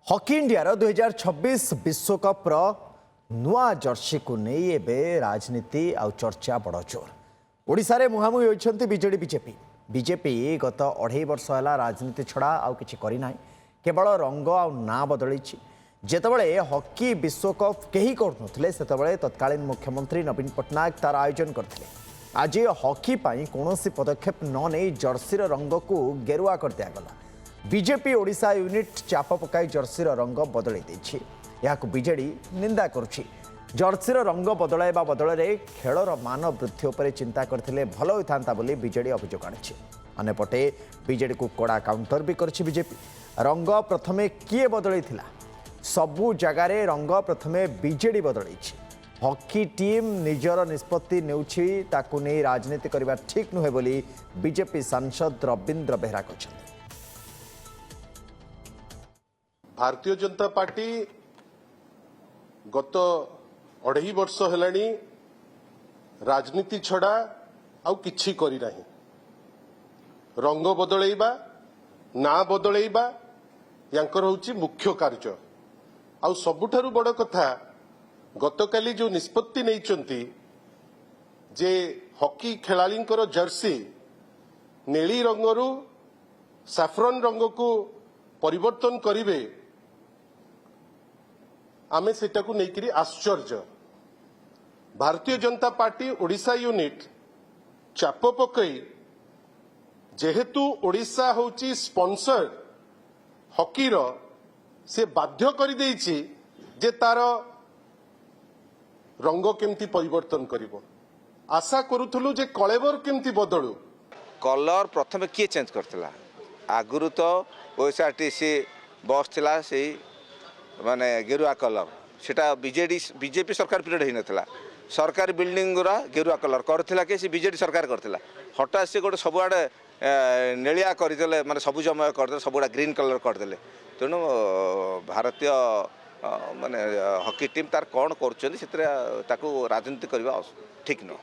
Hockey India 2026 विश्वकप नुआ Jersey को नहीं एवं राजनीति आ चर्चा बड़ जोर ओडिशा रे मुहामुही होइछंती बीजेडी बीजेपी बीजेपी गत 2.5 वर्ष है राजनीति छड़ा आउ किछि करि नाही केवल रंग आ ना बदली जेतबळे हॉकी विश्वकप केही करुनथले सेतबळे तत्कालीन मुख्यमंत्री नवीन पटनायक तार आयोजन करथिले। आज हॉकी पाई कोनोसी पदक्षेप न नै जर्सी रंग को गेरुआ कर दियागला। बीजेपी ओडिशा यूनिट चाप पकाई जर्सी रंग बदल बीजेडी निंदा करुछि। जर्सी रंग बदलाइबा बदल खेलर मान वृद्धि उपर चिंता करथिले भल होइथांता बोली बीजेडी अभियोग आनिछि। अन्यपटे बीजेडी को कड़ा काउंटर भी करछि बीजेपी। रंग प्रथमे किए बदलैथिला सबु जगारे रंग प्रथमे बीजेडी बदलैछि। हॉकी टीम निजर निष्पत्ति नेउछि ताकु नै राजनीति करबा ठीक नुहे बोली बीजेपी सांसद रविंद्र बेहरा कहछथि। भारतीय जनता पार्टी गत 2.5 वर्ष हेलानी राजनीति छड़ा आउ किछि करी नाही। रंग बदलैबा ना बदलैबा यांकर होची मुख्य कार्य। आउ सबुठारु बड़ कथा गतकाली जो निष्पत्ति नैचंती जे हॉकी खेलाड़ींकर जर्सी नीली रंगरू सैफ्रन रंग को परिवर्तन करिवे आमे सेटाकू नेकरी आश्चर्य। भारतीय जनता पार्टी ओडिशा यूनिट चाप पकई जेहेतु ओडिशा होची स्पॉन्सर हॉकी रो से बाध्य करि देइछि जे तार रंग केमती परिवर्तन करिवो। आशा करूथलु जे कलेवर केमती बदलू। कलर प्रथमे किए चेंज करथिला आगुरु तो ओएसआरटीसी बस थिला से माने गेरुआ कलर सेटा बीजेपी सरकार पीरियड हेई नथिला। सरकारी बिल्डिंग गुरा गेरुआ कलर करथिला के से बीजेडी सरकार करथिला। हठात से गोटे सबुआडे नेलिया करदेले माने सबुजमय करदेले सबुडा ग्रीन कलर करदेले। तेणु भारतीय माने हॉकी टीम तार कौन कर राजनीति करवा ठीक न।